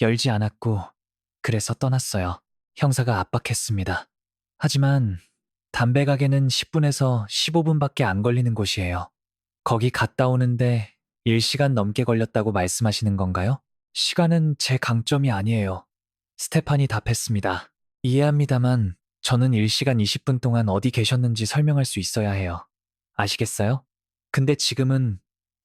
열지 않았고, 그래서 떠났어요. 형사가 압박했습니다. 하지만 담배 가게는 10분에서 15분밖에 안 걸리는 곳이에요. 거기 갔다 오는데 1시간 넘게 걸렸다고 말씀하시는 건가요? 시간은 제 강점이 아니에요. 스테판이 답했습니다. 이해합니다만 저는 1시간 20분 동안 어디 계셨는지 설명할 수 있어야 해요. 아시겠어요? 근데 지금은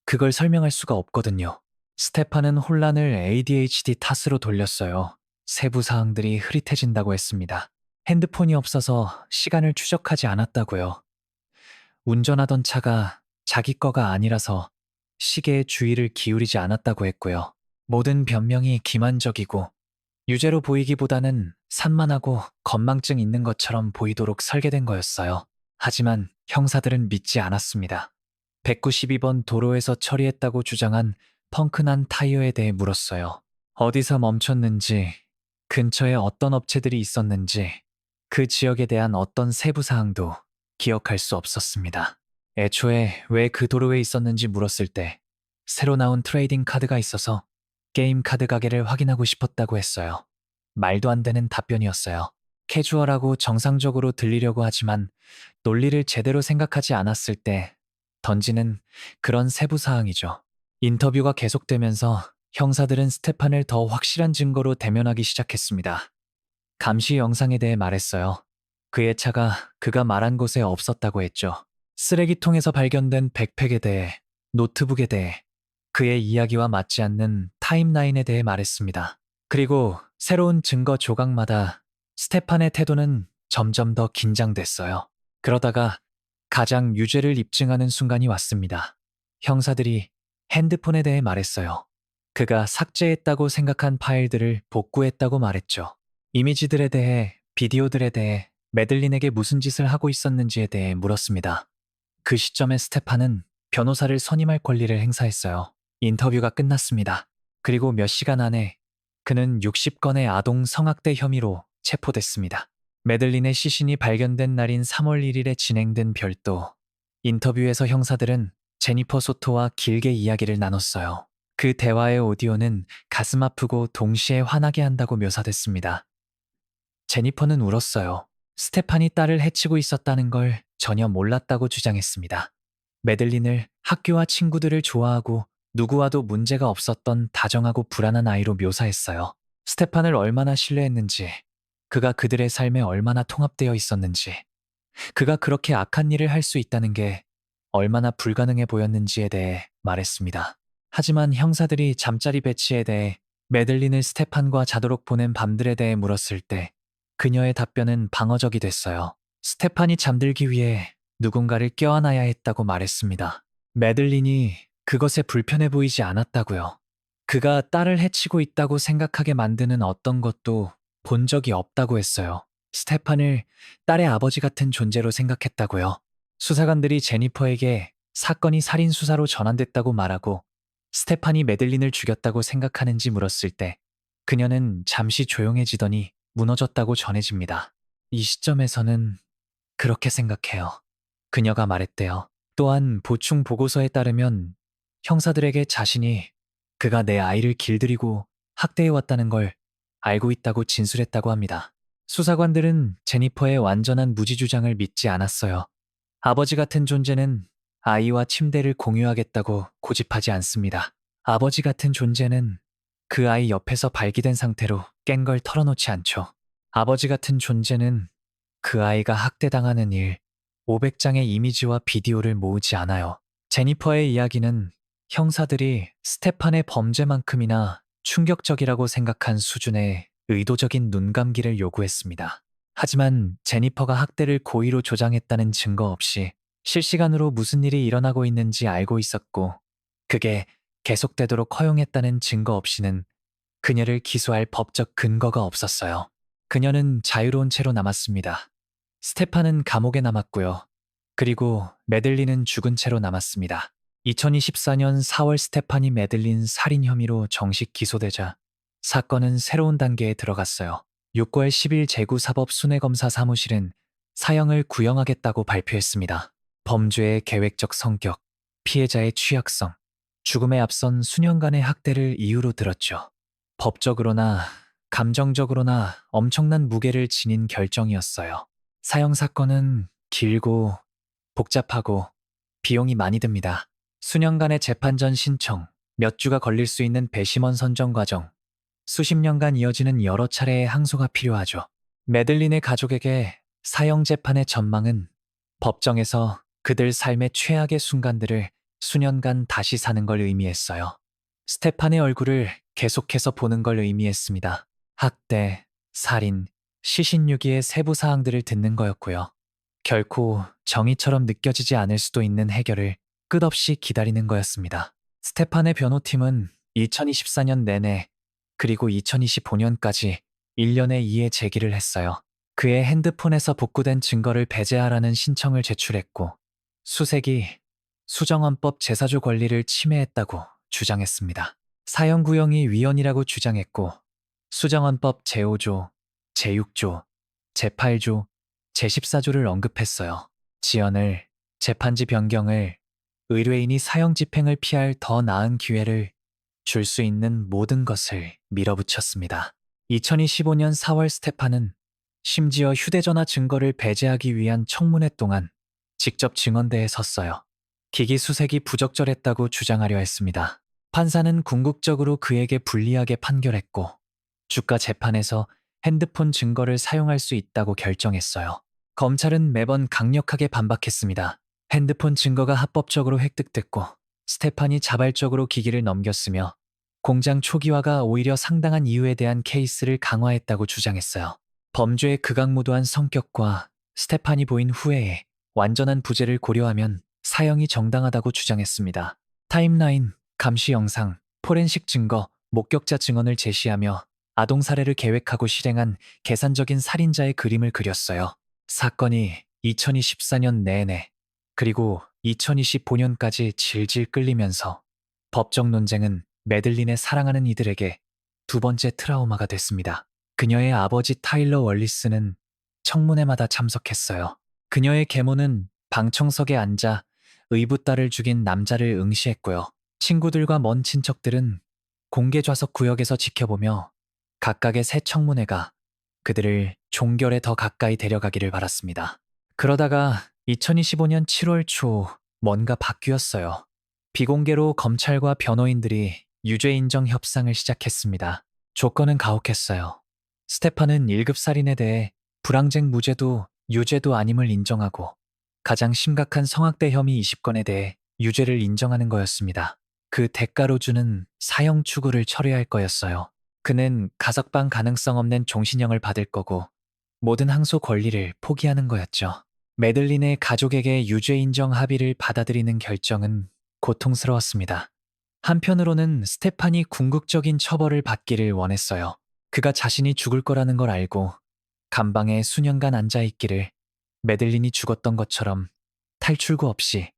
그걸 설명할 수가 없거든요. 스테판은 혼란을 ADHD 탓으로 돌렸어요. 세부 사항들이 흐릿해진다고 했습니다. 핸드폰이 없어서 시간을 추적하지 않았다고요. 운전하던 차가 자기 거가 아니라서 시계에 주의를 기울이지 않았다고 했고요. 모든 변명이 기만적이고 유죄로 보이기보다는 산만하고 건망증 있는 것처럼 보이도록 설계된 거였어요. 하지만 형사들은 믿지 않았습니다. 192번 도로에서 처리했다고 주장한 펑크난 타이어에 대해 물었어요. 어디서 멈췄는지, 근처에 어떤 업체들이 있었는지, 그 지역에 대한 어떤 세부 사항도 기억할 수 없었습니다. 애초에 왜 그 도로에 있었는지 물었을 때 새로 나온 트레이딩 카드가 있어서 게임 카드 가게를 확인하고 싶었다고 했어요. 말도 안 되는 답변이었어요. 캐주얼하고 정상적으로 들리려고 하지만 논리를 제대로 생각하지 않았을 때 던지는 그런 세부 사항이죠. 인터뷰가 계속되면서 형사들은 스테판을 더 확실한 증거로 대면하기 시작했습니다. 감시 영상에 대해 말했어요. 그의 차가 그가 말한 곳에 없었다고 했죠. 쓰레기통에서 발견된 백팩에 대해, 노트북에 대해, 그의 이야기와 맞지 않는 타임라인에 대해 말했습니다. 그리고 새로운 증거 조각마다 스테판의 태도는 점점 더 긴장됐어요. 그러다가 가장 유죄를 입증하는 순간이 왔습니다. 형사들이 핸드폰에 대해 말했어요. 그가 삭제했다고 생각한 파일들을 복구했다고 말했죠. 이미지들에 대해, 비디오들에 대해 매들린에게 무슨 짓을 하고 있었는지에 대해 물었습니다. 그 시점에 스테판은 변호사를 선임할 권리를 행사했어요. 인터뷰가 끝났습니다. 그리고 몇 시간 안에 그는 60건의 아동 성학대 혐의로 체포됐습니다. 매들린의 시신이 발견된 날인 3월 1일에 진행된 별도 인터뷰에서 형사들은 제니퍼 소토와 길게 이야기를 나눴어요. 그 대화의 오디오는 가슴 아프고 동시에 화나게 한다고 묘사됐습니다. 제니퍼는 울었어요. 스테판이 딸을 해치고 있었다는 걸 전혀 몰랐다고 주장했습니다. 매들린을 학교와 친구들을 좋아하고 누구와도 문제가 없었던 다정하고 불안한 아이로 묘사했어요. 스테판을 얼마나 신뢰했는지, 그가 그들의 삶에 얼마나 통합되어 있었는지, 그가 그렇게 악한 일을 할 수 있다는 게 얼마나 불가능해 보였는지에 대해 말했습니다. 하지만 형사들이 잠자리 배치에 대해 매들린을 스테판과 자도록 보낸 밤들에 대해 물었을 때 그녀의 답변은 방어적이 됐어요. 스테판이 잠들기 위해 누군가를 껴안아야 했다고 말했습니다. 매들린이 그것에 불편해 보이지 않았다고요. 그가 딸을 해치고 있다고 생각하게 만드는 어떤 것도 본 적이 없다고 했어요. 스테판을 딸의 아버지 같은 존재로 생각했다고요. 수사관들이 제니퍼에게 사건이 살인 수사로 전환됐다고 말하고 스테판이 메들린을 죽였다고 생각하는지 물었을 때 그녀는 잠시 조용해지더니 무너졌다고 전해집니다. 이 시점에서는 그렇게 생각해요. 그녀가 말했대요. 또한 보충 보고서에 따르면 형사들에게 자신이 그가 내 아이를 길들이고 학대해왔다는 걸 알고 있다고 진술했다고 합니다. 수사관들은 제니퍼의 완전한 무지 주장을 믿지 않았어요. 아버지 같은 존재는 아이와 침대를 공유하겠다고 고집하지 않습니다. 아버지 같은 존재는 그 아이 옆에서 발기된 상태로 깬 걸 털어놓지 않죠. 아버지 같은 존재는 그 아이가 학대당하는 일, 500장의 이미지와 비디오를 모으지 않아요. 제니퍼의 이야기는 형사들이 스테판의 범죄만큼이나 충격적이라고 생각한 수준의 의도적인 눈감기를 요구했습니다. 하지만 제니퍼가 학대를 고의로 조장했다는 증거 없이 실시간으로 무슨 일이 일어나고 있는지 알고 있었고 그게 계속되도록 허용했다는 증거 없이는 그녀를 기소할 법적 근거가 없었어요. 그녀는 자유로운 채로 남았습니다. 스테판은 감옥에 남았고요. 그리고 메들린은 죽은 채로 남았습니다. 2024년 4월 스테파니 메들린 살인 혐의로 정식 기소되자 사건은 새로운 단계에 들어갔어요. 6월 10일 제구사법 순회검사 사무실은 사형을 구형하겠다고 발표했습니다. 범죄의 계획적 성격, 피해자의 취약성, 죽음에 앞선 수년간의 학대를 이유로 들었죠. 법적으로나 감정적으로나 엄청난 무게를 지닌 결정이었어요. 사형 사건은 길고 복잡하고 비용이 많이 듭니다. 수년간의 재판전 신청, 몇 주가 걸릴 수 있는 배심원 선정 과정, 수십 년간 이어지는 여러 차례의 항소가 필요하죠. 메들린의 가족에게 사형 재판의 전망은 법정에서 그들 삶의 최악의 순간들을 수년간 다시 사는 걸 의미했어요. 스테판의 얼굴을 계속해서 보는 걸 의미했습니다. 학대, 살인, 시신유기의 세부 사항들을 듣는 거였고요. 결코 정의처럼 느껴지지 않을 수도 있는 해결을 끝없이 기다리는 거였습니다. 스테판의 변호팀은 2024년 내내 그리고 2025년까지 1년의 이해 제기를 했어요. 그의 핸드폰에서 복구된 증거를 배제하라는 신청을 제출했고 수색이 수정헌법 제사조 권리를 침해했다고 주장했습니다. 사형구형이 위헌이라고 주장했고 수정헌법 제5조, 제6조, 제8조, 제14조를 언급했어요. 지연을, 재판지 변경을, 의뢰인이 사형 집행을 피할 더 나은 기회를 줄 수 있는 모든 것을 밀어붙였습니다. 2025년 4월 스테판은 심지어 휴대전화 증거를 배제하기 위한 청문회 동안 직접 증언대에 섰어요. 기기 수색이 부적절했다고 주장하려 했습니다. 판사는 궁극적으로 그에게 불리하게 판결했고 주가 재판에서 핸드폰 증거를 사용할 수 있다고 결정했어요. 검찰은 매번 강력하게 반박했습니다. 핸드폰 증거가 합법적으로 획득됐고 스테판이 자발적으로 기기를 넘겼으며 공장 초기화가 오히려 상당한 이유에 대한 케이스를 강화했다고 주장했어요. 범죄의 극악무도한 성격과 스테판이 보인 후회에 완전한 부재를 고려하면 사형이 정당하다고 주장했습니다. 타임라인, 감시 영상, 포렌식 증거, 목격자 증언을 제시하며 아동 살해를 계획하고 실행한 계산적인 살인자의 그림을 그렸어요. 사건이 2024년 내내 그리고 2025년까지 질질 끌리면서 법적 논쟁은 메들린의 사랑하는 이들에게 두 번째 트라우마가 됐습니다. 그녀의 아버지 타일러 월리스는 청문회마다 참석했어요. 그녀의 계모는 방청석에 앉아 의붓딸을 죽인 남자를 응시했고요. 친구들과 먼 친척들은 공개 좌석 구역에서 지켜보며 각각의 새 청문회가 그들을 종결에 더 가까이 데려가기를 바랐습니다. 그러다가 2025년 7월 초 뭔가 바뀌었어요. 비공개로 검찰과 변호인들이 유죄 인정 협상을 시작했습니다. 조건은 가혹했어요. 스테판은 1급 살인에 대해 불황쟁 무죄도 유죄도 아님을 인정하고 가장 심각한 성학대 혐의 20건에 대해 유죄를 인정하는 거였습니다. 그 대가로 주는 사형 추구를 철회할 거였어요. 그는 가석방 가능성 없는 종신형을 받을 거고 모든 항소 권리를 포기하는 거였죠. 메들린의 가족에게 유죄 인정 합의를 받아들이는 결정은 고통스러웠습니다. 한편으로는 스테판이 궁극적인 처벌을 받기를 원했어요. 그가 자신이 죽을 거라는 걸 알고 감방에 수년간 앉아있기를 메들린이 죽었던 것처럼 탈출구 없이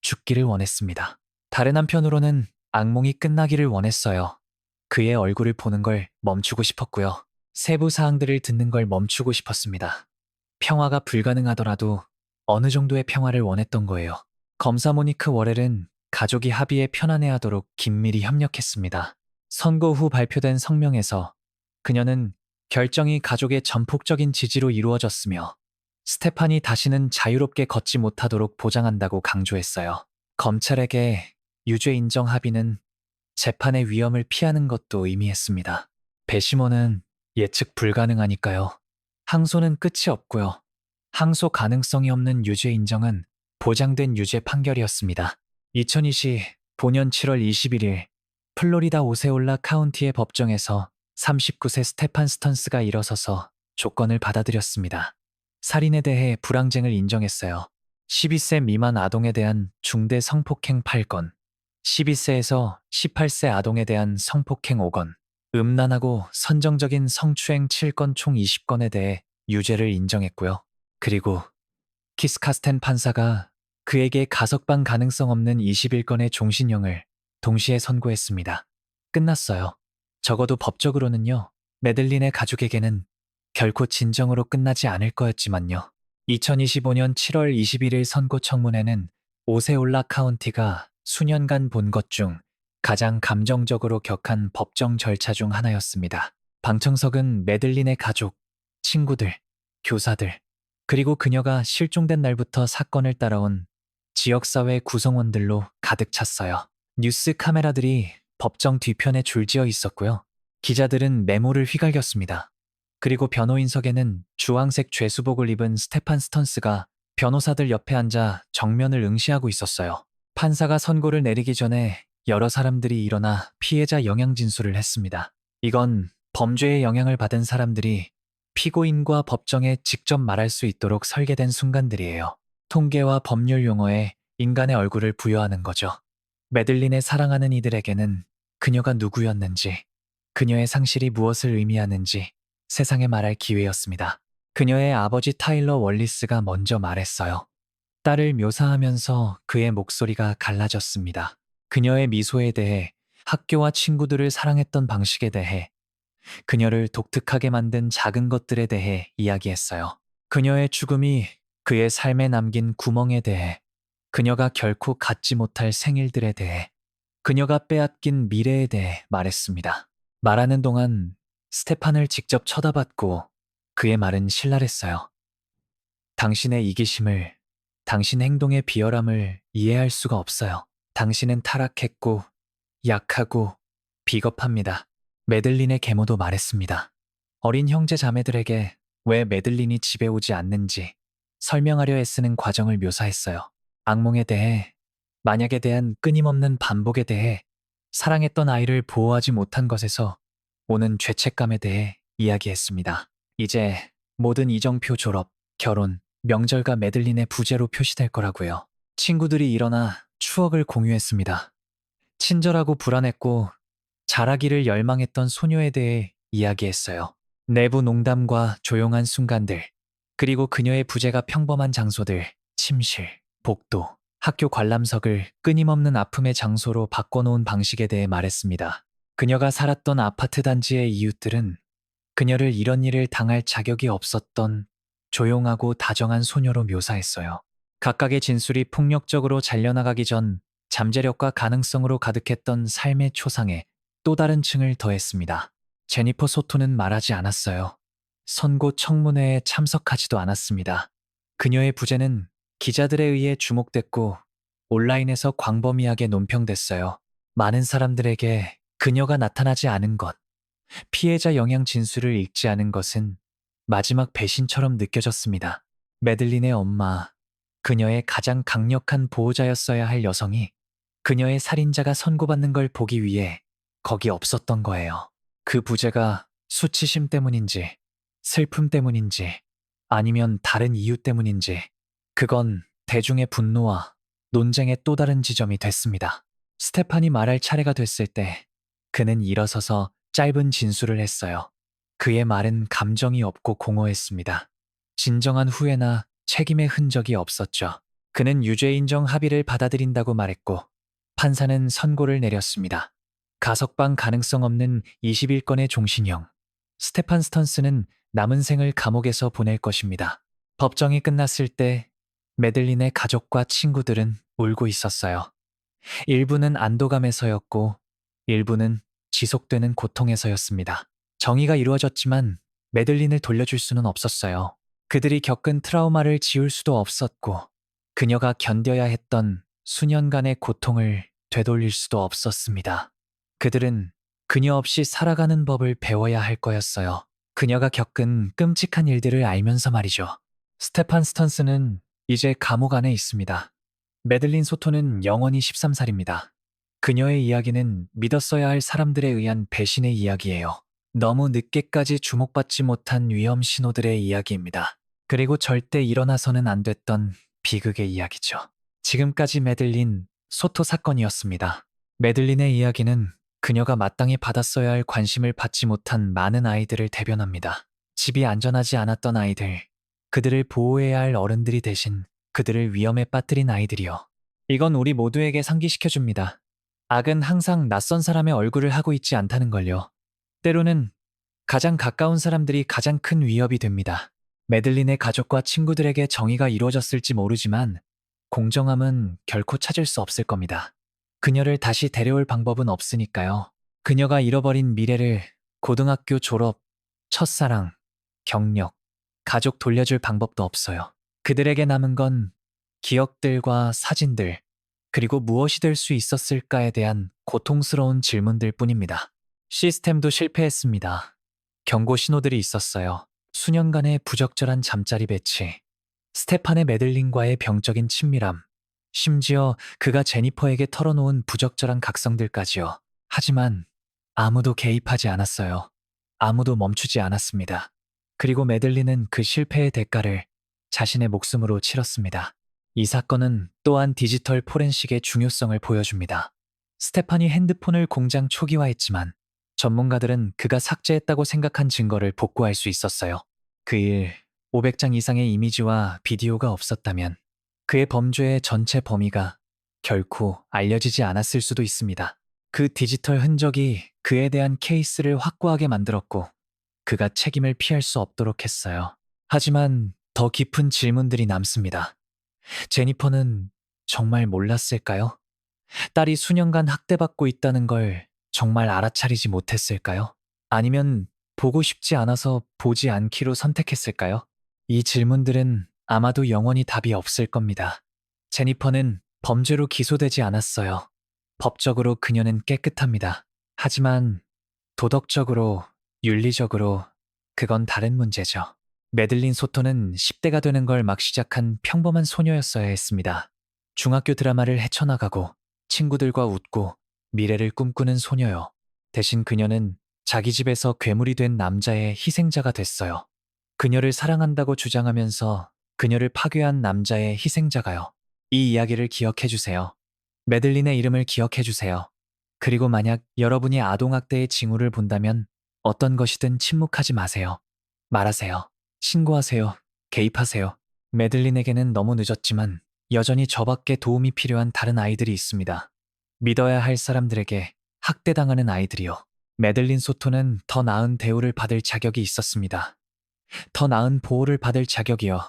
죽기를 원했습니다. 다른 한편으로는 악몽이 끝나기를 원했어요. 그의 얼굴을 보는 걸 멈추고 싶었고요. 세부 사항들을 듣는 걸 멈추고 싶었습니다. 평화가 불가능하더라도 어느 정도의 평화를 원했던 거예요. 검사 모니크 워렐은 가족이 합의에 편안해하도록 긴밀히 협력했습니다. 선거 후 발표된 성명에서 그녀는 결정이 가족의 전폭적인 지지로 이루어졌으며 스테판이 다시는 자유롭게 걷지 못하도록 보장한다고 강조했어요. 검찰에게 유죄 인정 합의는 재판의 위험을 피하는 것도 의미했습니다. 배심원은 예측 불가능하니까요. 항소는 끝이 없고요. 항소 가능성이 없는 유죄 인정은 보장된 유죄 판결이었습니다. 2025년 7월 21일 플로리다 오세올라 카운티의 법정에서 39세 스테판 스턴스가 일어서서 조건을 받아들였습니다. 살인에 대해 불황쟁을 인정했어요. 12세 미만 아동에 대한 중대 성폭행 8건, 12세에서 18세 아동에 대한 성폭행 5건, 음란하고 선정적인 성추행 7건 총 20건에 대해 유죄를 인정했고요. 그리고 키스카스텐 판사가 그에게 가석방 가능성 없는 21건의 종신형을 동시에 선고했습니다. 끝났어요. 적어도 법적으로는요. 메들린의 가족에게는 결코 진정으로 끝나지 않을 거였지만요. 2025년 7월 21일 선고 청문회는 오세올라 카운티가 수년간 본 것 중 가장 감정적으로 격한 법정 절차 중 하나였습니다. 방청석은 메들린의 가족, 친구들, 교사들, 그리고 그녀가 실종된 날부터 사건을 따라온 지역사회 구성원들로 가득 찼어요. 뉴스 카메라들이 법정 뒤편에 줄지어 있었고요. 기자들은 메모를 휘갈겼습니다. 그리고 변호인석에는 주황색 죄수복을 입은 스테판 스턴스가 변호사들 옆에 앉아 정면을 응시하고 있었어요. 판사가 선고를 내리기 전에 여러 사람들이 일어나 피해자 영향 진술을 했습니다. 이건 범죄의 영향을 받은 사람들이 피고인과 법정에 직접 말할 수 있도록 설계된 순간들이에요. 통계와 법률 용어에 인간의 얼굴을 부여하는 거죠. 메들린의 사랑하는 이들에게는 그녀가 누구였는지, 그녀의 상실이 무엇을 의미하는지 세상에 말할 기회였습니다. 그녀의 아버지 타일러 월리스가 먼저 말했어요. 딸을 묘사하면서 그의 목소리가 갈라졌습니다. 그녀의 미소에 대해, 학교와 친구들을 사랑했던 방식에 대해, 그녀를 독특하게 만든 작은 것들에 대해 이야기했어요. 그녀의 죽음이 그의 삶에 남긴 구멍에 대해, 그녀가 결코 갖지 못할 생일들에 대해, 그녀가 빼앗긴 미래에 대해 말했습니다. 말하는 동안 스테판을 직접 쳐다봤고 그의 말은 신랄했어요. 당신의 이기심을, 당신 행동의 비열함을 이해할 수가 없어요. 당신은 타락했고 약하고 비겁합니다. 메들린의 계모도 말했습니다. 어린 형제 자매들에게 왜 메들린이 집에 오지 않는지 설명하려 애쓰는 과정을 묘사했어요. 악몽에 대해, 만약에 대한 끊임없는 반복에 대해, 사랑했던 아이를 보호하지 못한 것에서 오는 죄책감에 대해 이야기했습니다. 이제 모든 이정표 졸업, 결혼, 명절과 메들린의 부재로 표시될 거라고요. 친구들이 일어나 추억을 공유했습니다. 친절하고 불안했고 자라기를 열망했던 소녀에 대해 이야기했어요. 내부 농담과 조용한 순간들, 그리고 그녀의 부재가 평범한 장소들, 침실, 복도, 학교 관람석을 끊임없는 아픔의 장소로 바꿔놓은 방식에 대해 말했습니다. 그녀가 살았던 아파트 단지의 이웃들은 그녀를 이런 일을 당할 자격이 없었던 조용하고 다정한 소녀로 묘사했어요. 각각의 진술이 폭력적으로 잘려나가기 전 잠재력과 가능성으로 가득했던 삶의 초상에 또 다른 층을 더했습니다. 제니퍼 소토는 말하지 않았어요. 선고 청문회에 참석하지도 않았습니다. 그녀의 부재는 기자들에 의해 주목됐고 온라인에서 광범위하게 논평됐어요. 많은 사람들에게 그녀가 나타나지 않은 것, 피해자 영향 진술을 읽지 않은 것은 마지막 배신처럼 느껴졌습니다. 메들린의 엄마, 그녀의 가장 강력한 보호자였어야 할 여성이 그녀의 살인자가 선고받는 걸 보기 위해 거기 없었던 거예요. 그 부재가 수치심 때문인지, 슬픔 때문인지, 아니면 다른 이유 때문인지, 그건 대중의 분노와 논쟁의 또 다른 지점이 됐습니다. 스테판이 말할 차례가 됐을 때 그는 일어서서 짧은 진술을 했어요. 그의 말은 감정이 없고 공허했습니다. 진정한 후회나 책임의 흔적이 없었죠. 그는 유죄 인정 합의를 받아들인다고 말했고 판사는 선고를 내렸습니다. 가석방 가능성 없는 21건의 종신형. 스테판 스턴스는 남은 생을 감옥에서 보낼 것입니다. 법정이 끝났을 때 메들린의 가족과 친구들은 울고 있었어요. 일부는 안도감에서였고 일부는 지속되는 고통에서였습니다. 정의가 이루어졌지만 메들린을 돌려줄 수는 없었어요. 그들이 겪은 트라우마를 지울 수도 없었고 그녀가 견뎌야 했던 수년간의 고통을 되돌릴 수도 없었습니다. 그들은 그녀 없이 살아가는 법을 배워야 할 거였어요. 그녀가 겪은 끔찍한 일들을 알면서 말이죠. 스테판 스턴스는 이제 감옥 안에 있습니다. 메들린 소토는 영원히 13살입니다. 그녀의 이야기는 믿었어야 할 사람들에 의한 배신의 이야기예요. 너무 늦게까지 주목받지 못한 위험 신호들의 이야기입니다. 그리고 절대 일어나서는 안 됐던 비극의 이야기죠. 지금까지 메들린 소토 사건이었습니다. 메들린의 이야기는 그녀가 마땅히 받았어야 할 관심을 받지 못한 많은 아이들을 대변합니다. 집이 안전하지 않았던 아이들, 그들을 보호해야 할 어른들이 대신 그들을 위험에 빠뜨린 아이들이요. 이건 우리 모두에게 상기시켜줍니다. 악은 항상 낯선 사람의 얼굴을 하고 있지 않다는 걸요. 때로는 가장 가까운 사람들이 가장 큰 위협이 됩니다. 메들린의 가족과 친구들에게 정의가 이루어졌을지 모르지만 공정함은 결코 찾을 수 없을 겁니다. 그녀를 다시 데려올 방법은 없으니까요. 그녀가 잃어버린 미래를 고등학교 졸업, 첫사랑, 경력, 가족 돌려줄 방법도 없어요. 그들에게 남은 건 기억들과 사진들, 그리고 무엇이 될 수 있었을까에 대한 고통스러운 질문들 뿐입니다. 시스템도 실패했습니다. 경고 신호들이 있었어요. 수년간의 부적절한 잠자리 배치, 스테판의 메들린과의 병적인 친밀함, 심지어 그가 제니퍼에게 털어놓은 부적절한 각성들까지요. 하지만 아무도 개입하지 않았어요. 아무도 멈추지 않았습니다. 그리고 메들린은 그 실패의 대가를 자신의 목숨으로 치렀습니다. 이 사건은 또한 디지털 포렌식의 중요성을 보여줍니다. 스테판이 핸드폰을 공장 초기화했지만 전문가들은 그가 삭제했다고 생각한 증거를 복구할 수 있었어요. 그 일, 500장 이상의 이미지와 비디오가 없었다면 그의 범죄의 전체 범위가 결코 알려지지 않았을 수도 있습니다. 그 디지털 흔적이 그에 대한 케이스를 확고하게 만들었고 그가 책임을 피할 수 없도록 했어요. 하지만 더 깊은 질문들이 남습니다. 제니퍼는 정말 몰랐을까요? 딸이 수년간 학대받고 있다는 걸 정말 알아차리지 못했을까요? 아니면 보고 싶지 않아서 보지 않기로 선택했을까요? 이 질문들은 아마도 영원히 답이 없을 겁니다. 제니퍼는 범죄로 기소되지 않았어요. 법적으로 그녀는 깨끗합니다. 하지만 도덕적으로, 윤리적으로 그건 다른 문제죠. 메들린 소토는 10대가 되는 걸 막 시작한 평범한 소녀였어야 했습니다. 중학교 드라마를 헤쳐나가고 친구들과 웃고 미래를 꿈꾸는 소녀요. 대신 그녀는 자기 집에서 괴물이 된 남자의 희생자가 됐어요. 그녀를 사랑한다고 주장하면서 그녀를 파괴한 남자의 희생자가요. 이 이야기를 기억해 주세요. 메들린의 이름을 기억해 주세요. 그리고 만약 여러분이 아동학대의 징후를 본다면 어떤 것이든 침묵하지 마세요. 말하세요. 신고하세요. 개입하세요. 메들린에게는 너무 늦었지만 여전히 저밖에 도움이 필요한 다른 아이들이 있습니다. 믿어야 할 사람들에게 학대당하는 아이들이요. 메들린 소토는 더 나은 대우를 받을 자격이 있었습니다. 더 나은 보호를 받을 자격이요.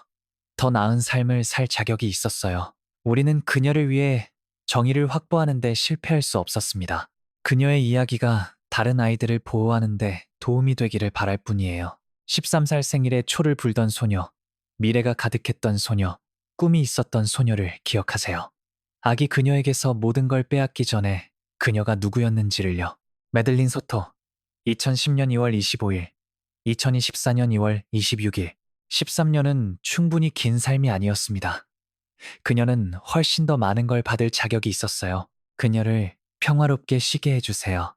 더 나은 삶을 살 자격이 있었어요. 우리는 그녀를 위해 정의를 확보하는 데 실패할 수 없었습니다. 그녀의 이야기가 다른 아이들을 보호하는 데 도움이 되기를 바랄 뿐이에요. 13살 생일에 초를 불던 소녀, 미래가 가득했던 소녀, 꿈이 있었던 소녀를 기억하세요. 악이 그녀에게서 모든 걸 빼앗기 전에 그녀가 누구였는지를요. 메들린 소토, 2010년 2월 25일, 2024년 2월 26일, 13년은 충분히 긴 삶이 아니었습니다. 그녀는 훨씬 더 많은 걸 받을 자격이 있었어요. 그녀를 평화롭게 쉬게 해주세요.